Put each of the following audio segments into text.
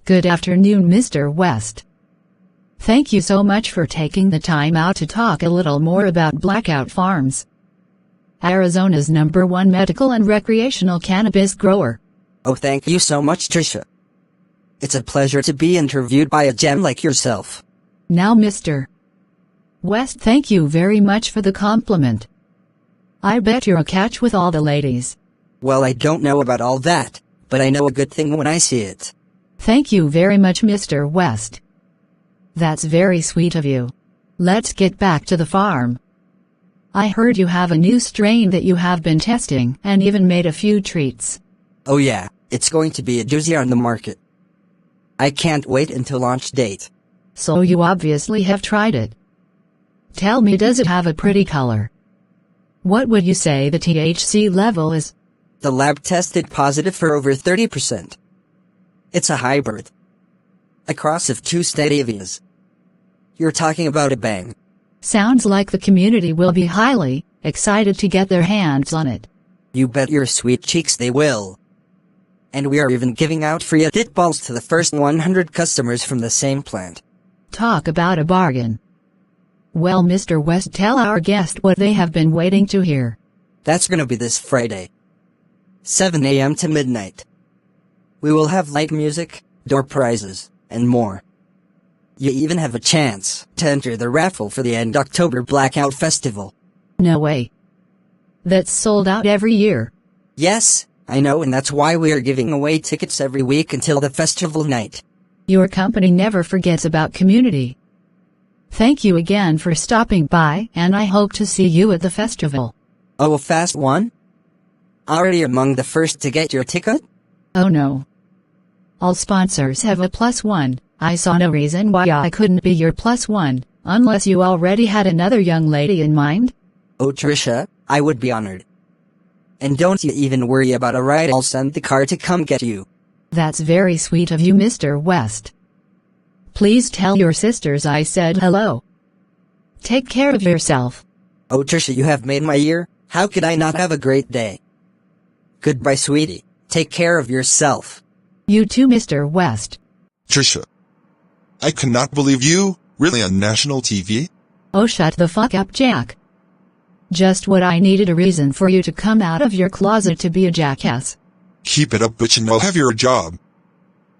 Good afternoon, Mr. West. Thank you so much for taking the time out to talk a little more about Blackout Farms, Arizona's #1 medical and recreational cannabis grower. Oh, thank you so much, Trisha. It's a pleasure to be interviewed by a gem like yourself. Now, Mr. West, thank you very much for the compliment. I bet you're a catch with all the ladies. Well, I don't know about all that, but I know a good thing when I see it. Thank you very much, Mr. West. That's very sweet of you. Let's get back to the farm. I heard you have a new strain that you have been testing and even made a few treats. Oh yeah, it's going to be a doozy on the market. I can't wait until launch date. So you obviously have tried it. Tell me, does it have a pretty color? What would you say the THC level is? The lab tested positive for over 30%. It's a hybrid. A cross of two stadivias. You're talking about a bang. Sounds like the community will be highly excited to get their hands on it. You bet your sweet cheeks they will. And we are even giving out free tit balls to the first 100 customers from the same plant. Talk about a bargain. Well, Mr. West, tell our guest what they have been waiting to hear. That's gonna be this Friday, 7 a.m. to midnight. We will have light music, door prizes, and more. You even have a chance to enter the raffle for the End October Blackout Festival. No way. That's sold out every year. Yes, I know, and that's why we are giving away tickets every week until the festival night. Your company never forgets about community. Thank you again for stopping by, and I hope to see you at the festival. Oh, a fast one? Already among the first to get your ticket? Oh no. All sponsors have a +1. I saw no reason why I couldn't be your +1, unless you already had another young lady in mind. Oh, Trisha, I would be honored. And don't you even worry about a ride, I'll send the car to come get you. That's very sweet of you, Mr. West. Please tell your sisters I said hello. Take care of yourself. Oh, Trisha, you have made my year. How could I not have a great day? Goodbye, sweetie. Take care of yourself. You too, Mr. West. Trisha. I cannot believe you, really on national TV? Oh, shut the fuck up, Jack. Just what I needed, a reason for you to come out of your closet to be a jackass. Keep it up, bitch, and I'll have your job.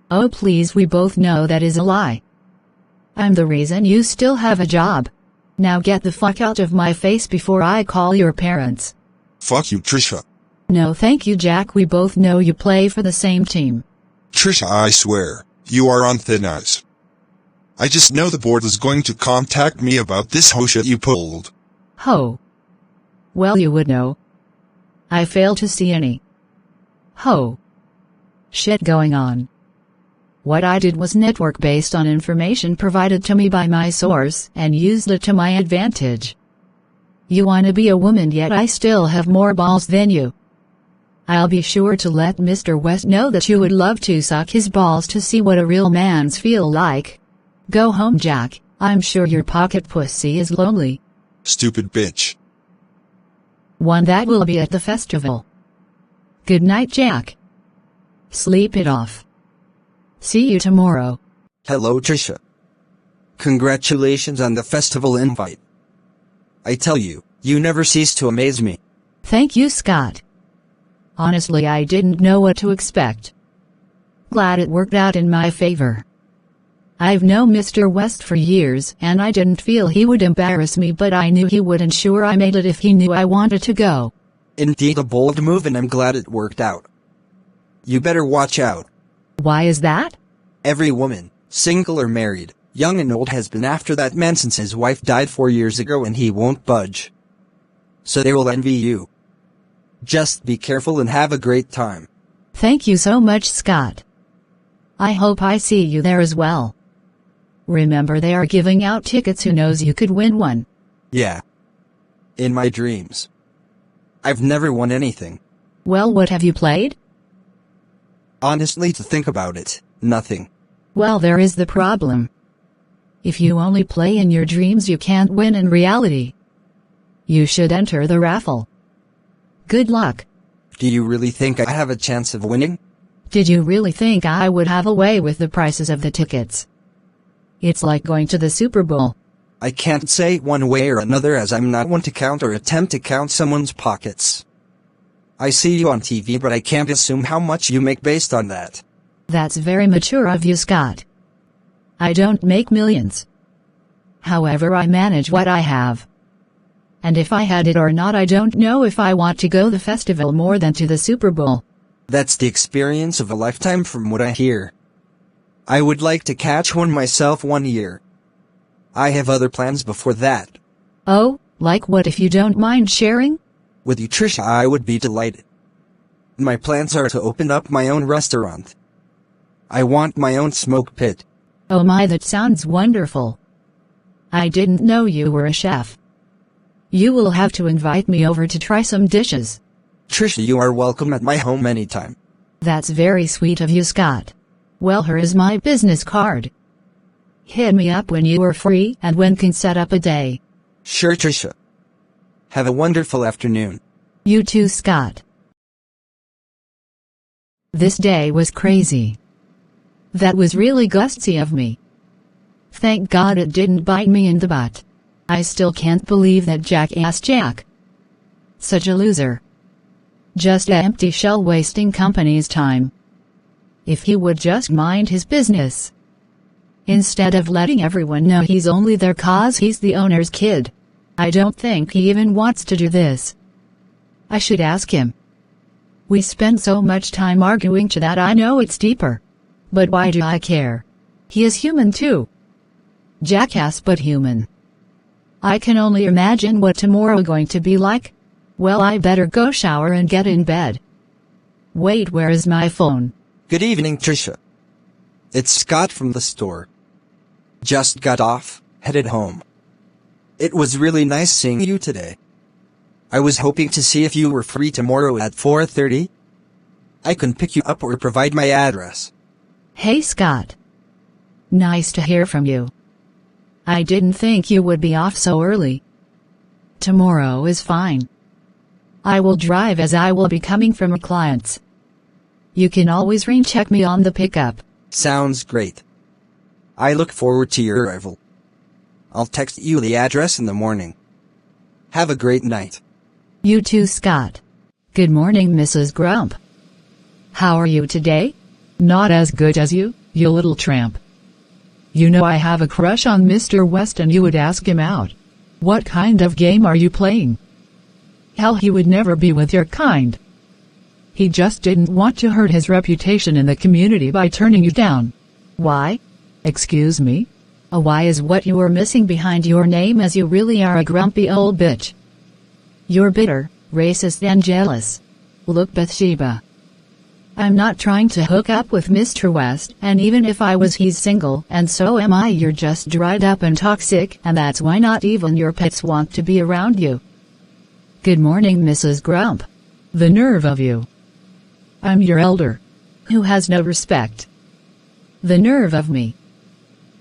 Oh please, we both know that is a lie. I'm the reason you still have a job. Now get the fuck out of my face before I call your parents. Fuck you, Trisha. No thank you, Jack, we both know you play for the same team. Trisha, I swear, you are on thin ice. I just know the board is going to contact me about this ho shit you pulled. Ho. Well, you would know. I fail to see any ho shit going on. What I did was network based on information provided to me by my source and used it to my advantage. You want to be a woman, yet I still have more balls than you. I'll be sure to let Mr. West know that you would love to suck his balls to see what a real man's feel like. Go home, Jack. I'm sure your pocket pussy is lonely. Stupid bitch. One that will be at the festival. Good night, Jack. Sleep it off. See you tomorrow. Hello, Trisha. Congratulations on the festival invite. I tell you, you never cease to amaze me. Thank you, Scott. Honestly, I didn't know what to expect. Glad it worked out in my favor. I've known Mr. West for years, and I didn't feel he would embarrass me, but I knew he would ensure I made it if he knew I wanted to go. Indeed, a bold move, and I'm glad it worked out. You better watch out. Why is that? Every woman, single or married, young and old, has been after that man since his wife died 4 years ago, and he won't budge. So they will envy you. Just be careful and have a great time. Thank you so much, Scott. I hope I see you there as well. Remember, they are giving out tickets. Who knows, you could win one. Yeah. In my dreams. I've never won anything. Well, what have you played? Honestly, to think about it, nothing. Well, there is the problem. If you only play in your dreams, you can't win in reality. You should enter the raffle. Good luck. Do you really think I have a chance of winning? Did you really think I would have a way with the prices of the tickets? It's like going to the Super Bowl. I can't say one way or another as I'm not one to count or attempt to count someone's pockets. I see you on TV, but I can't assume how much you make based on that. That's very mature of you, Scott. I don't make millions. However, I manage what I have. And if I had it or not, I don't know if I want to go to the festival more than to the Super Bowl. That's the experience of a lifetime from what I hear. I would like to catch one myself one year. I have other plans before that. Oh, like what, if you don't mind sharing? With you, Trisha, I would be delighted. My plans are to open up my own restaurant. I want my own smoke pit. Oh my, that sounds wonderful. I didn't know you were a chef. You will have to invite me over to try some dishes. Trisha, you are welcome at my home anytime. That's very sweet of you, Scott. Well, here is my business card. Hit me up when you are free and when can set up a day. Sure, Trisha. Have a wonderful afternoon. You too, Scott. This day was crazy. That was really gusty of me. Thank God it didn't bite me in the butt. I still can't believe that jackass Jack. Such a loser. Just an empty shell wasting company's time. If he would just mind his business. Instead of letting everyone know he's only there 'cause he's the owner's kid. I don't think he even wants to do this. I should ask him. We spend so much time arguing to that I know it's deeper. But why do I care? He is human too. Jackass but human. I can only imagine what tomorrow going to be like. Well, I better go shower and get in bed. Wait, where is my phone? Good evening, Trisha. It's Scott from the store. Just got off, headed home. It was really nice seeing you today. I was hoping to see if you were free tomorrow at 4:30. I can pick you up or provide my address. Hey, Scott. Nice to hear from you. I didn't think you would be off so early. Tomorrow is fine. I will drive as I will be coming from a client's. You can always rain check me on the pickup. Sounds great. I look forward to your arrival. I'll text you the address in the morning. Have a great night. You too, Scott. Good morning, Mrs. Grump. How are you today? Not as good as you little tramp. You know I have a crush on Mr. West and you would ask him out. What kind of game are you playing? Hell, he would never be with your kind. He just didn't want to hurt his reputation in the community by turning you down. Why? Excuse me? A why is what you are missing behind your name, as you really are a grumpy old bitch. You're bitter, racist and jealous. Look, Bathsheba. I'm not trying to hook up with Mr. West, and even if I was, he's single, and so am I. You're just dried up and toxic, and that's why not even your pets want to be around you. Good morning, Mrs. Grump. The nerve of you. I'm your elder. Who has no respect? The nerve of me.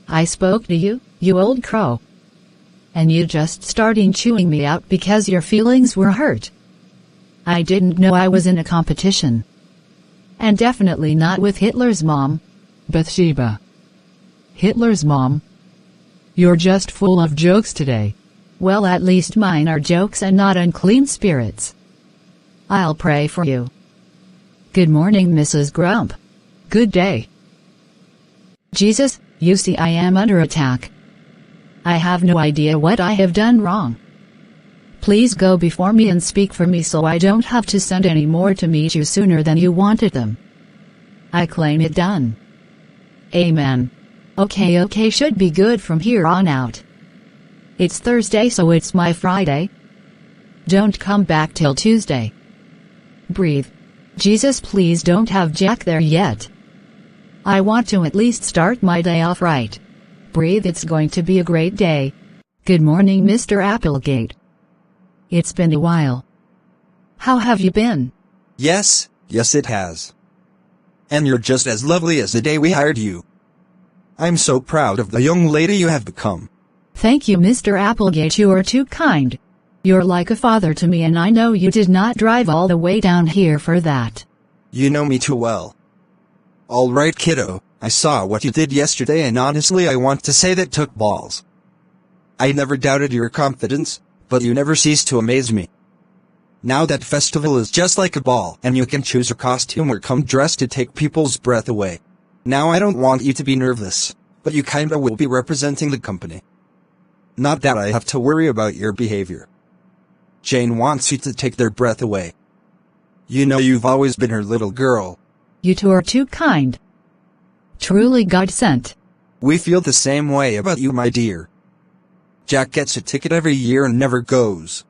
I spoke to you, you old crow. And you just starting chewing me out because your feelings were hurt. I didn't know I was in a competition. And definitely not with Hitler's mom. Bathsheba. Hitler's mom? You're just full of jokes today. Well, at least mine are jokes and not unclean spirits. I'll pray for you. Good morning, Mrs. Grump. Good day. Jesus, you see I am under attack. I have no idea what I have done wrong. Please go before me and speak for me so I don't have to send any more to meet you sooner than you wanted them. I claim it done. Amen. Okay, should be good from here on out. It's Thursday, so it's my Friday. Don't come back till Tuesday. Breathe. Jesus, please don't have Jack there yet. I want to at least start my day off right. Breathe, it's going to be a great day. Good morning, Mr. Applegate. It's been a while. How have you been? Yes it has. And you're just as lovely as the day we hired you. I'm so proud of the young lady you have become. Thank you, Mr. Applegate, you are too kind. You're like a father to me, and I know you did not drive all the way down here for that. You know me too well. Alright kiddo, I saw what you did yesterday and honestly I want to say that took balls. I never doubted your confidence, but you never cease to amaze me. Now that festival is just like a ball and you can choose a costume or come dressed to take people's breath away. Now I don't want you to be nervous, but you kinda will be representing the company. Not that I have to worry about your behavior. Jane wants you to take their breath away. You know you've always been her little girl. You two are too kind. Truly God sent. We feel the same way about you, my dear. Jack gets a ticket every year and never goes.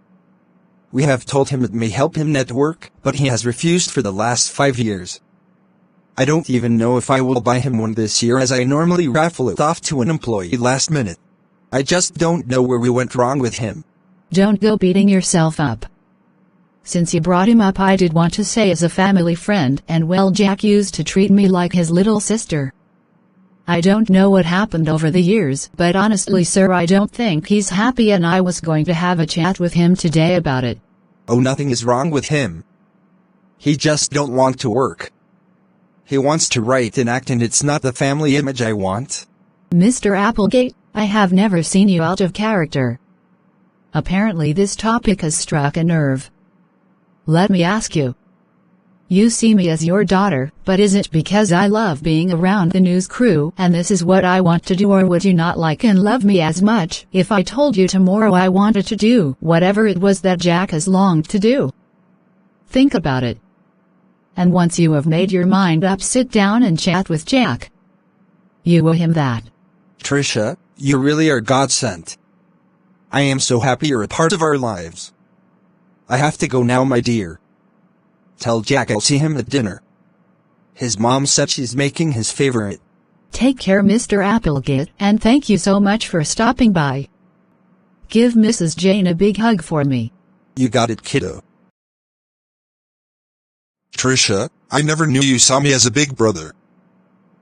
We have told him it may help him network, but he has refused for the last 5 years. I don't even know if I will buy him one this year as I normally raffle it off to an employee last minute. I just don't know where we went wrong with him. Don't go beating yourself up. Since you brought him up, I did want to say as a family friend, and well, Jack used to treat me like his little sister. I don't know what happened over the years, but honestly sir, I don't think he's happy and I was going to have a chat with him today about it. Oh, nothing is wrong with him. He just don't want to work. He wants to write and act and it's not the family image I want. Mr. Applegate, I have never seen you out of character. Apparently this topic has struck a nerve. Let me ask you. You see me as your daughter, but is it because I love being around the news crew and this is what I want to do, or would you not like and love me as much if I told you tomorrow I wanted to do whatever it was that Jack has longed to do? Think about it. And once you have made your mind up, sit down and chat with Jack. You owe him that. Trisha, you really are God sent. I am so happy you're a part of our lives. I have to go now, my dear. Tell Jack I'll see him at dinner. His mom said she's making his favorite. Take care, Mr. Applegate, and thank you so much for stopping by. Give Mrs. Jane a big hug for me. You got it, kiddo. Trisha, I never knew you saw me as a big brother.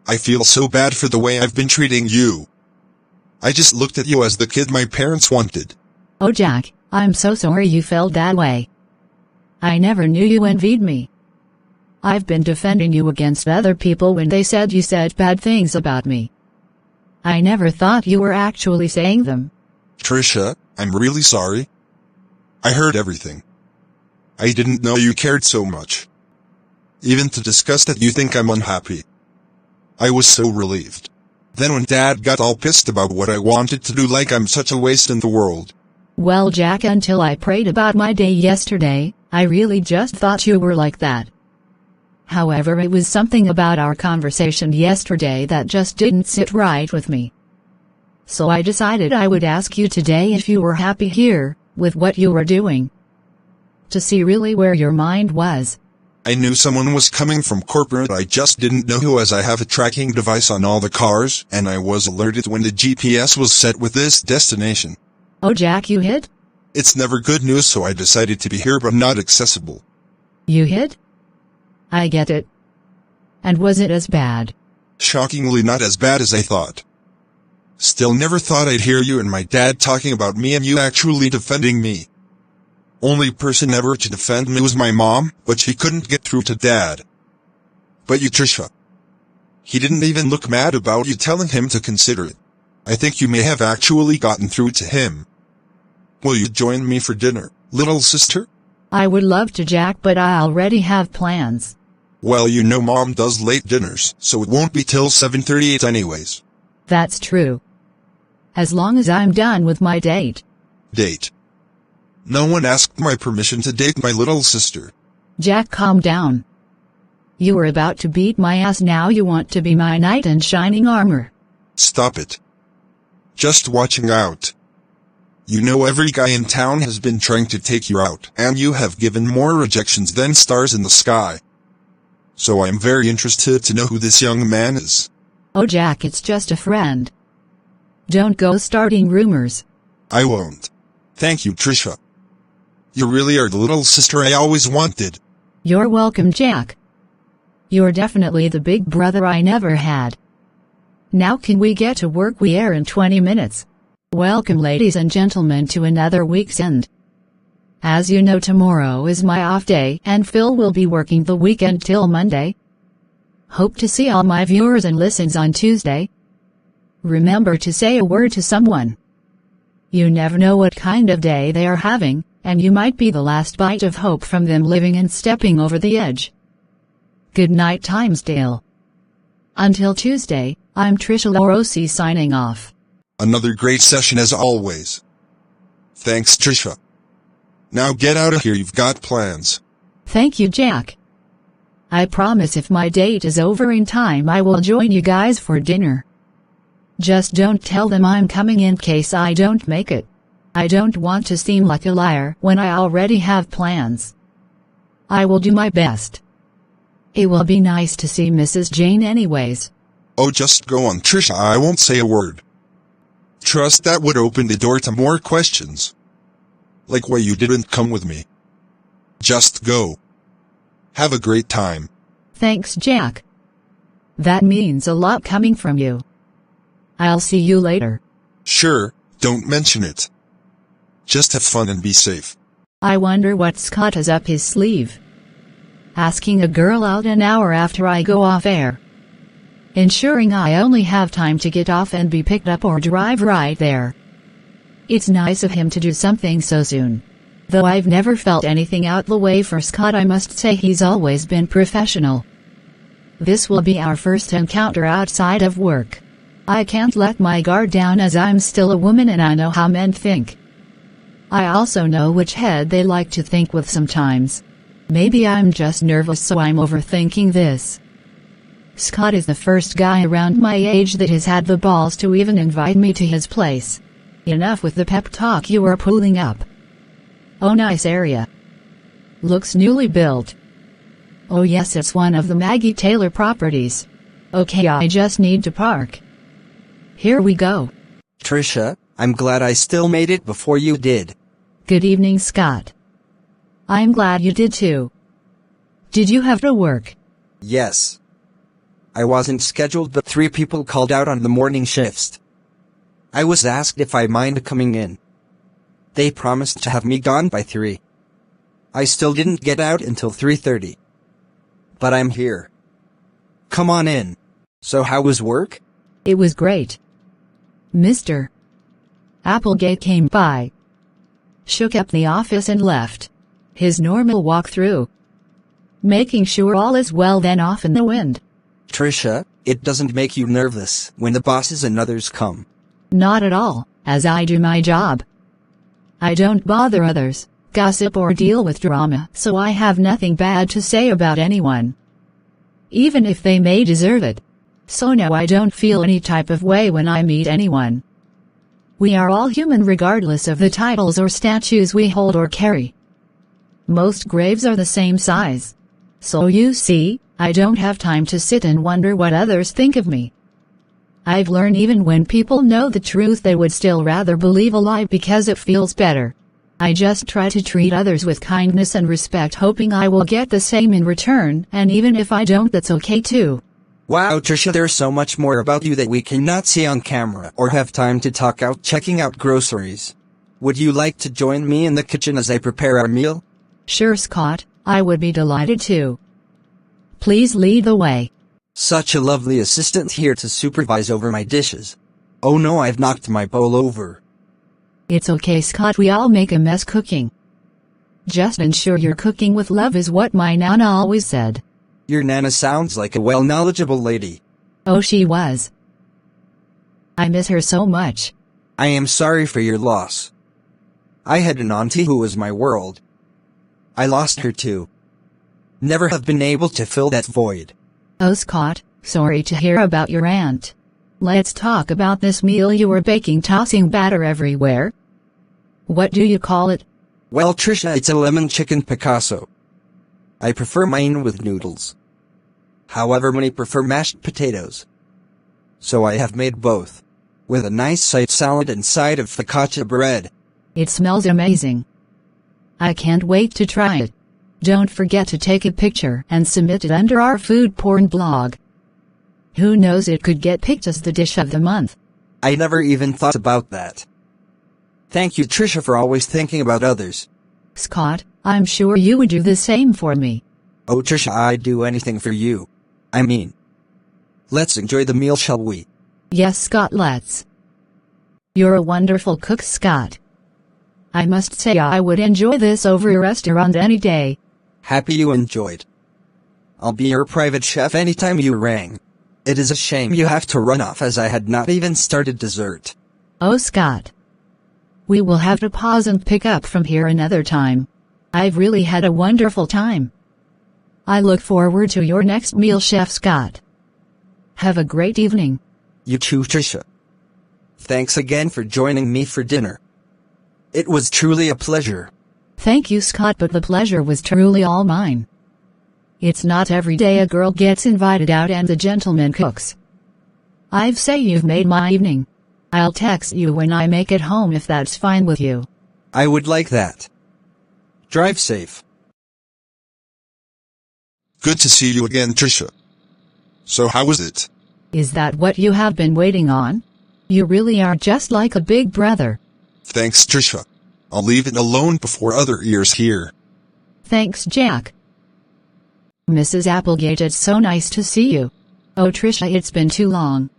I feel so bad for the way I've been treating you. I just looked at you as the kid my parents wanted. Oh Jack, I'm so sorry you felt that way. I never knew you envied me. I've been defending you against other people when they said you said bad things about me. I never thought you were actually saying them. Trisha, I'm really sorry. I heard everything. I didn't know you cared so much. Even to discuss that you think I'm unhappy. I was so relieved. Then when Dad got all pissed about what I wanted to do, like I'm such a waste in the world. Well Jack, until I prayed about my day yesterday, I really just thought you were like that. However, it was something about our conversation yesterday that just didn't sit right with me. So I decided I would ask you today if you were happy here, with what you were doing. To see really where your mind was. I knew someone was coming from corporate, I just didn't know who, as I have a tracking device on all the cars, and I was alerted when the GPS was set with this destination. Oh Jack, you hid? It's never good news, so I decided to be here but not accessible. You hid? I get it. And was it as bad? Shockingly not as bad as I thought. Still never thought I'd hear you and my dad talking about me and you actually defending me. Only person ever to defend me was my mom, but she couldn't get through to Dad. But you, Trisha. He didn't even look mad about you telling him to consider it. I think you may have actually gotten through to him. Will you join me for dinner, little sister? I would love to, Jack, but I already have plans. Well, you know Mom does late dinners, so it won't be till 7:38 anyways. That's true. As long as I'm done with my date. Date? No one asked my permission to date my little sister. Jack, calm down. You were about to beat my ass, now you want to be my knight in shining armor. Stop it. Just watching out. You know every guy in town has been trying to take you out, and you have given more rejections than stars in the sky. So I'm very interested to know who this young man is. Oh Jack, it's just a friend. Don't go starting rumors. I won't. Thank you, Trisha. You really are the little sister I always wanted. You're welcome, Jack. You're definitely the big brother I never had. Now can we get to work? We air in 20 minutes. Welcome, ladies and gentlemen, to another week's end. As you know, tomorrow is my off day and Phil will be working the weekend till Monday. Hope to see all my viewers and listens on Tuesday. Remember to say a word to someone. You never know what kind of day they are having, and you might be the last bite of hope from them living and stepping over the edge. Good night, Timesdale. Until Tuesday, I'm Trisha Lorosi signing off. Another great session as always. Thanks, Trisha. Now get out of here, you've got plans. Thank you, Jack. I promise if my date is over in time I will join you guys for dinner. Just don't tell them I'm coming in case I don't make it. I don't want to seem like a liar when I already have plans. I will do my best. It will be nice to see Mrs. Jane anyways. Oh, just go on, Trisha, I won't say a word. Trust that would open the door to more questions. Like why you didn't come with me. Just go. Have a great time. Thanks, Jack. That means a lot coming from you. I'll see you later. Sure, don't mention it. Just have fun and be safe. I wonder what Scott has up his sleeve. Asking a girl out an hour after I go off air. Ensuring I only have time to get off and be picked up or drive right there. It's nice of him to do something so soon. Though I've never felt anything out the way for Scott, I must say he's always been professional. This will be our first encounter outside of work. I can't let my guard down as I'm still a woman and I know how men think. I also know which head they like to think with sometimes. Maybe I'm just nervous, so I'm overthinking this. Scott is the first guy around my age that has had the balls to even invite me to his place. Enough with the pep talk you are pulling up. Oh, nice area. Looks newly built. Oh yes, it's one of the Maggie Taylor properties. Okay, I just need to park. Here we go. Trisha, I'm glad I still made it before you did. Good evening, Scott. I'm glad you did too. Did you have to work? Yes. I wasn't scheduled, but 3 people called out on the morning shifts. I was asked if I mind coming in. They promised to have me gone by 3. I still didn't get out until 3:30. But I'm here. Come on in. So how was work? It was great. Mr. Applegate came by, shook up the office and left. His normal walkthrough. Making sure all is well, then off in the wind. Trisha, it doesn't make you nervous when the bosses and others come? Not at all, as I do my job. I don't bother others, gossip or deal with drama, so I have nothing bad to say about anyone. Even if they may deserve it. So no, I don't feel any type of way when I meet anyone. We are all human regardless of the titles or statues we hold or carry. Most graves are the same size. So you see, I don't have time to sit and wonder what others think of me. I've learned even when people know the truth they would still rather believe a lie because it feels better. I just try to treat others with kindness and respect, hoping I will get the same in return, and even if I don't, that's okay too. Wow, Trisha, there's so much more about you that we cannot see on camera or have time to talk out checking out groceries. Would you like to join me in the kitchen as I prepare our meal? Sure, Scott, I would be delighted to. Please lead the way. Such a lovely assistant here to supervise over my dishes. Oh no, I've knocked my bowl over. It's okay, Scott, we all make a mess cooking. Just ensure you're cooking with love is what my Nana always said. Your Nana sounds like a well-knowledgeable lady. Oh, she was. I miss her so much. I am sorry for your loss. I had an auntie who was my world. I lost her too. Never have been able to fill that void. Oh, Scott, sorry to hear about your aunt. Let's talk about this meal you were baking, tossing batter everywhere. What do you call it? Well, Trisha, it's a lemon chicken Picasso. I prefer mine with noodles. However, many prefer mashed potatoes. So I have made both. With a nice side salad and side of focaccia bread. It smells amazing. I can't wait to try it. Don't forget to take a picture and submit it under our food porn blog. Who knows, it could get picked as the dish of the month. I never even thought about that. Thank you, Trisha, for always thinking about others. Scott, I'm sure you would do the same for me. Oh, Trisha, I'd do anything for you. I mean, Let's enjoy the meal, shall we? Yes, Scott, let's. You're a wonderful cook, Scott. I must say I would enjoy this over a restaurant any day. Happy you enjoyed. I'll be your private chef anytime you rang. It is a shame you have to run off, as I had not even started dessert. Oh, Scott. We will have to pause and pick up from here another time. I've really had a wonderful time. I look forward to your next meal, Chef Scott. Have a great evening. You too, Tricia. Thanks again for joining me for dinner. It was truly a pleasure. Thank you, Scott, but the pleasure was truly all mine. It's not every day a girl gets invited out and the gentleman cooks. I say you've made my evening. I'll text you when I make it home if that's fine with you. I would like that. Drive safe. Good to see you again, Tricia. So how was it? Is that what you have been waiting on? You really are just like a big brother. Thanks, Tricia. I'll leave it alone before other ears hear. Thanks, Jack. Mrs. Applegate, it's so nice to see you. Oh, Tricia, it's been too long.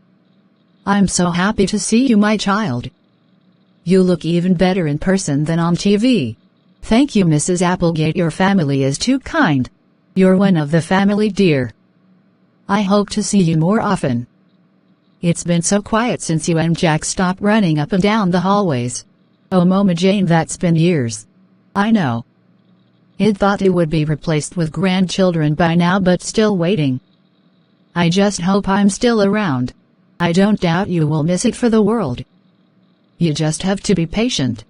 I'm so happy to see you, my child. You look even better in person than on TV. Thank you, Mrs. Applegate, your family is too kind. You're one of the family, dear. I hope to see you more often. It's been so quiet since you and Jack stopped running up and down the hallways. Oh, Mama Jane, that's been years. I know. I'd thought it would be replaced with grandchildren by now, but still waiting. I just hope I'm still around. I don't doubt you will miss it for the world. You just have to be patient.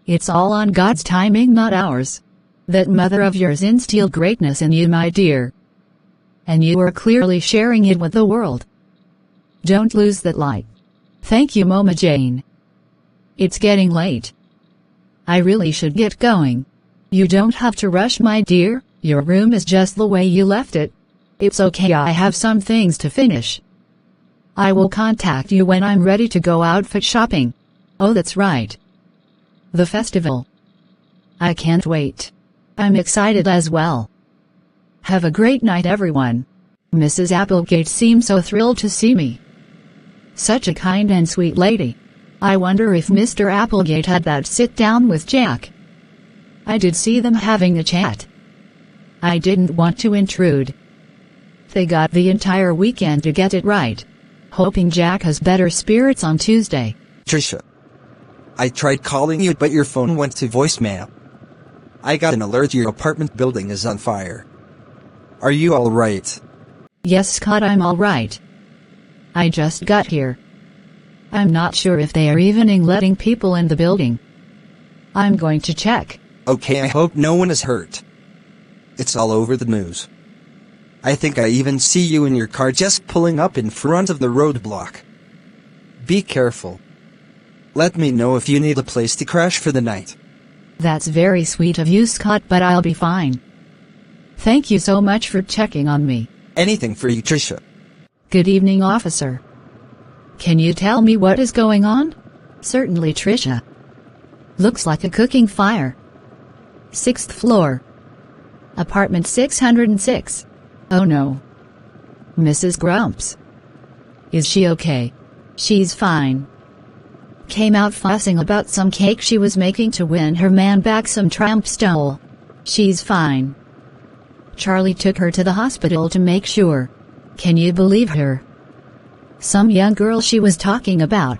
It's all on God's timing, not ours. That mother of yours instilled greatness in you, my dear. And you are clearly sharing it with the world. Don't lose that light. Thank you, Mama Jane. It's getting late. I really should get going. You don't have to rush, my dear. Your room is just the way you left it. It's okay, I have some things to finish. I will contact you when I'm ready to go outfit shopping. Oh, that's right. The festival. I can't wait. I'm excited as well. Have a great night, everyone. Mrs. Applegate seemed so thrilled to see me. Such a kind and sweet lady. I wonder if Mr. Applegate had that sit down with Jack. I did see them having a chat. I didn't want to intrude. They got the entire weekend to get it right. Hoping Jack has better spirits on Tuesday. Tricia. I tried calling you, but your phone went to voicemail. I got an alert your apartment building is on fire. Are you alright? Yes, Scott, I'm alright. I just got here. I'm not sure if they are even letting people in the building. I'm going to check. Okay, I hope no one is hurt. It's all over the news. I think I even see you in your car just pulling up in front of the roadblock. Be careful. Let me know if you need a place to crash for the night. That's very sweet of you, Scott, but I'll be fine. Thank you so much for checking on me. Anything for you, Tricia. Good evening, officer. Can you tell me what is going on? Certainly, Tricia. Looks like a cooking fire. 6th floor. Apartment 606. Oh no. Mrs. Grumps. Is she okay? She's fine. Came out fussing about some cake she was making to win her man back some tramp stole. She's fine. Charlie took her to the hospital to make sure. Can you believe her? Some young girl she was talking about.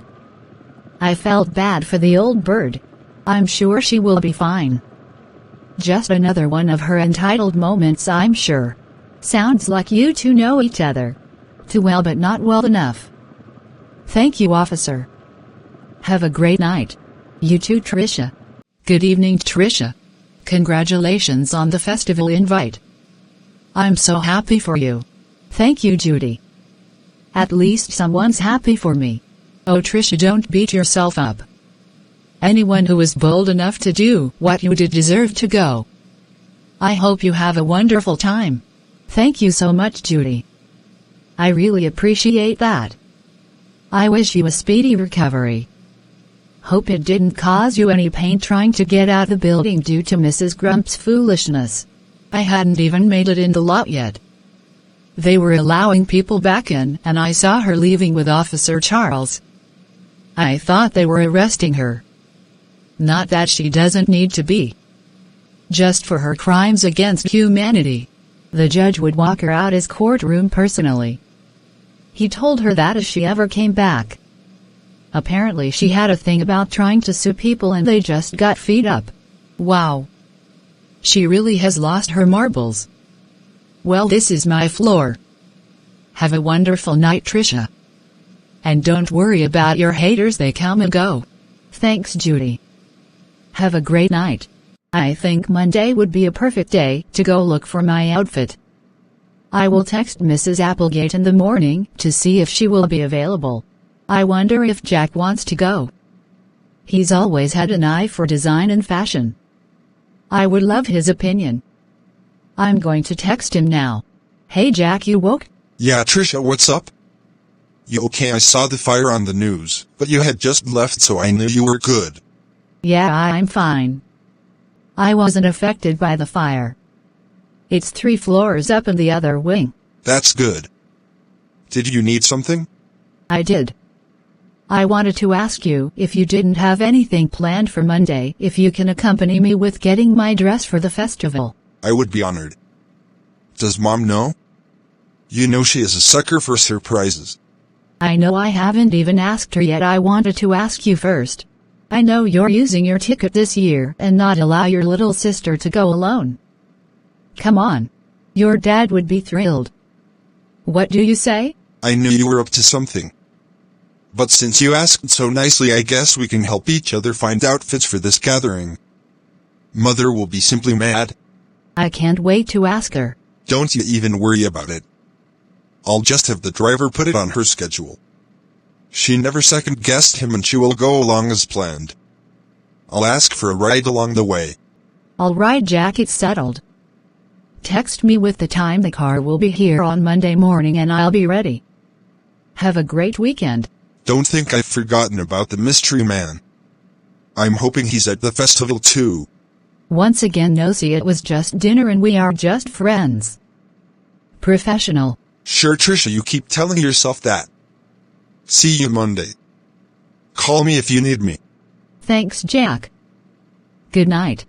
I felt bad for the old bird. I'm sure she will be fine. Just another one of her entitled moments, I'm sure. Sounds like you two know each other. Too well, but not well enough. Thank you, officer. Have a great night. You too, Tricia. Good evening, Tricia. Congratulations on the festival invite. I'm so happy for you. Thank you, Judy. At least someone's happy for me. Oh, Tricia, don't beat yourself up. Anyone who is bold enough to do what you did deserve to go. I hope you have a wonderful time. Thank you so much, Judy. I really appreciate that. I wish you a speedy recovery. Hope it didn't cause you any pain trying to get out the building due to Mrs. Grump's foolishness. I hadn't even made it in the lot yet. They were allowing people back in, and I saw her leaving with Officer Charles. I thought they were arresting her. Not that she doesn't need to be. Just for her crimes against humanity. The judge would walk her out his courtroom personally. He told her that if she ever came back. Apparently she had a thing about trying to sue people and they just got feed up. Wow. She really has lost her marbles. Well, this is my floor. Have a wonderful night, Trisha. And don't worry about your haters, they come and go. Thanks, Judy. Have a great night. I think Monday would be a perfect day to go look for my outfit. I will text Mrs. Applegate in the morning to see if she will be available. I wonder if Jack wants to go. He's always had an eye for design and fashion. I would love his opinion. I'm going to text him now. Hey Jack, you woke? Yeah, Trisha, what's up? You okay? I saw the fire on the news, but you had just left, so I knew you were good. Yeah, I'm fine. I wasn't affected by the fire. It's 3 floors up in the other wing. That's good. Did you need something? I did. I wanted to ask you if you didn't have anything planned for Monday, if you can accompany me with getting my dress for the festival. I would be honored. Does Mom know? You know she is a sucker for surprises. I know I haven't even asked her yet. I wanted to ask you first. I know you're using your ticket this year and not allow your little sister to go alone. Come on. Your dad would be thrilled. What do you say? I knew you were up to something. But since you asked so nicely, I guess we can help each other find outfits for this gathering. Mother will be simply mad. I can't wait to ask her. Don't you even worry about it. I'll just have the driver put it on her schedule. She never second-guessed him and she will go along as planned. I'll ask for a ride along the way. All right, Jack, it's settled. Text me with the time the car will be here on Monday morning and I'll be ready. Have a great weekend. Don't think I've forgotten about the mystery man. I'm hoping he's at the festival too. Once again, Nosy, it was just dinner and we are just friends. Professional. Sure, Trisha, you keep telling yourself that. See you Monday. Call me if you need me. Thanks, Jack. Good night.